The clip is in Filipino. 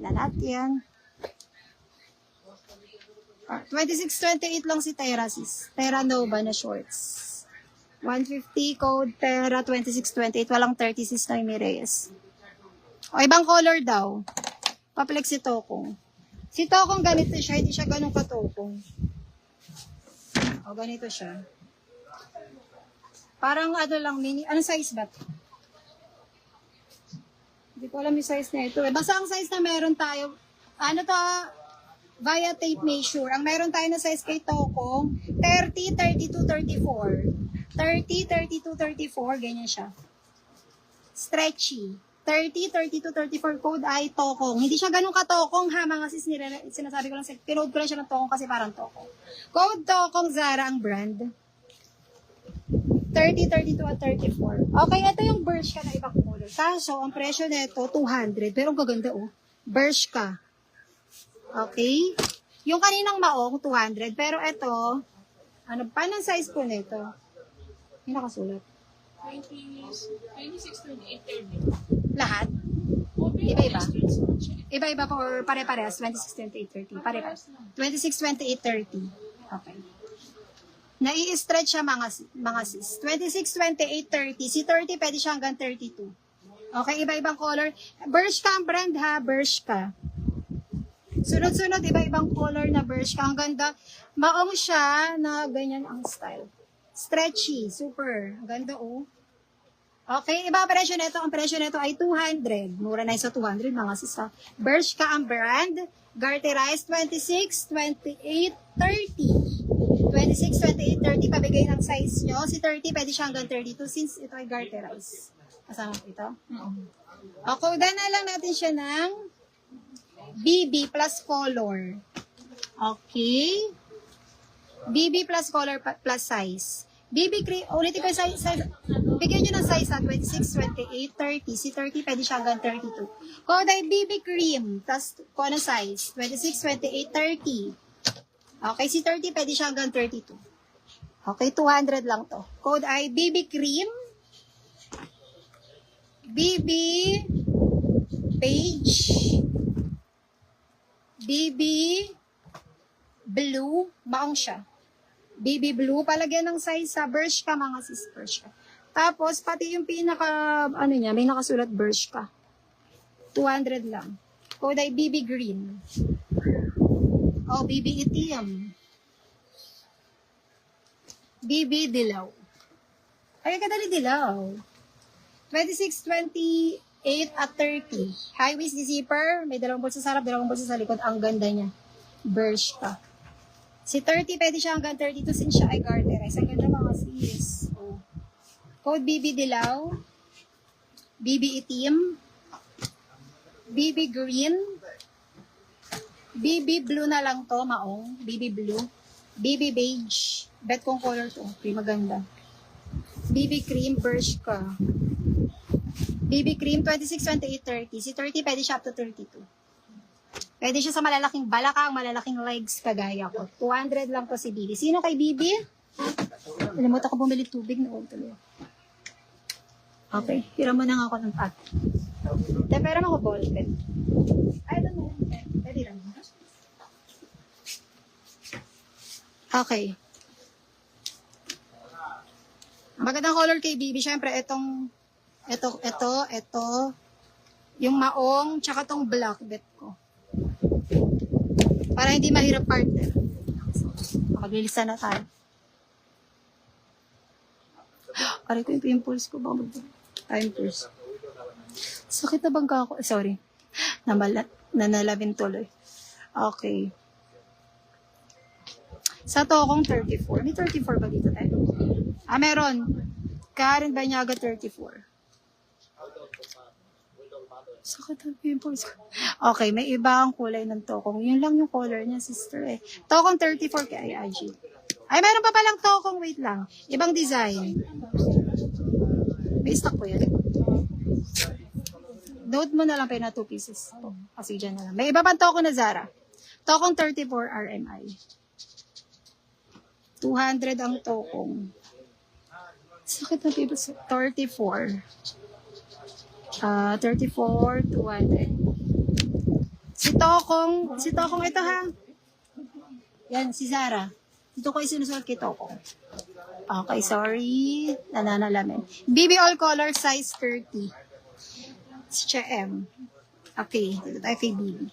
Lahat yan. 2628 lang si Terra, sis. Terra Nova na shorts. 150 code Terra 2628. Walang 30 sis na yung Reyes. O, ibang color daw. Papalik si Tokong. Si Tokong ganito siya. Hindi siya ganun katokong. O, ganito siya. Parang ano lang, mini. Anong size ba? Hindi ko alam yung size na ito. Basta ang size na meron tayo, ano to, via tape measure. Ang meron tayo na size kay Tokong, 30, 32, 34. 30, 32, 34. Ganyan siya. Stretchy. 30, 32, 34 code ay Tokong. Hindi siya ganun katokong ha, mga sis nila. Sinasabi ko lang, pinode ko lang siya ng Tokong kasi parang Tokong. Code Tokong Zara ang brand. 30, 32, at 34. Okay, ito yung Bershka na ibang color. Kaso, ang presyo nito 200. Pero ang gaganda oh. Bershka. Okay? Yung kaninang maong, 200. Pero ito, ano, paano ang size po nito? Yung nakasulat. 26, 28, 30. Lahat? Iba-iba? Iba-iba po or pare-parehas? 26, 28, 30. Pare-parehas. 26, 28, 30. Okay. Nai-stretch siya mga sis. 26, 28, 30. Si 30 pwede siya hanggang 32. Okay, iba-ibang color. Bershka ang brand ha, Bershka. Sunod-sunod, iba-ibang color na Bershka. Ang ganda. Maong siya na ganyan ang style. Stretchy, super. Ang ganda oh. Okay, iba ang presyo nito. Ang presyo nito ay 200. Mura na yun sa 200 mga sis ha. Bershka ang brand. Garterize 26, 28, 30. 26, 28, 30, pabigay ng size nyo. Si 30, pwede siya hanggang 32 since ito ay garterize. Kasama ko ito? O, kodan na lang natin siya ng BB plus color. Okay? BB plus color plus size. BB cream, ulitin ko yung size. Bigyan nyo ng size na 26, 28, 30. Si 30, pwede siya hanggang 32. Code ay BB cream. Tapos, kung ano size? 26, 28, 30. Okay, si 30, pwede siya hanggang 32. Okay, 200 lang to. Code ay BB cream. BB page. BB blue. Maong siya. BB blue. Palagyan ng size sa Bershka, mga sis Bershka. Tapos, pati yung pinaka, ano niya, may nakasulat Bershka. 200 lang. Code ay BB green. Oh, BB itim. BB dilaw. Ay, kadali dilaw. 26, 28, at 30. High waist zipper. May dalawang bulsa sa harap, dalawang bulsa sa likod. Ang ganda niya. Bershka. Si 30, pwede siya hanggang 32 since siya ay garterize. Ang ganda mga sis. Oh. Code BB dilaw. BB itim. BB green. BB blue na lang to, maong. BB blue. BB beige. Bet kong color to. Okay, maganda. BB cream, Bershka. BB cream, 26, 28, 30. Si 30, pwede siya up to 32. Pwede siya sa malalaking balakang, malalaking legs, kagaya ko. 200 lang to si BB. Sino kay BB? Nalimutan ko bumili tubig na tuloy. Okay, hiram mo na nga ako ng pot. Pero ako ballpen. I don't know. Pwede lang. Okay. Magandang color kay BB. Siyempre, ito, yung maong, tsaka tong black bet ko. Para hindi mahirap partner. Maglilista na tayo. Aray ko yung pimples ko. Pimples. Sakit na bangka ako. Sorry. Nanalabin tuloy. Okay. Sa Tokong 34. May 34 ba dito tayo? Meron. Karen Banyaga 34. Sakit ang pimples ko. Okay, may iba ang kulay ng Tokong. Yun lang yung color niya, sister eh. Tokong 34 kay IG. Ay, meron pa palang Tokong. Wait lang. Ibang design. May stock ko yan. Note mo na lang pa na 2 pieces. Kasi dyan na lang. May iba pang Tokong na Zara. Tokong 34 RMI. 200 ang Tokong. Sakit na people. 34. 34, 200. Si Tokong ito ha. Yan, si Zara. Dito ko isinusulat kay Tokong. Okay, sorry. Nananalamin. BB all color size 30. Si Chia M. Okay, dito tayo kay BB.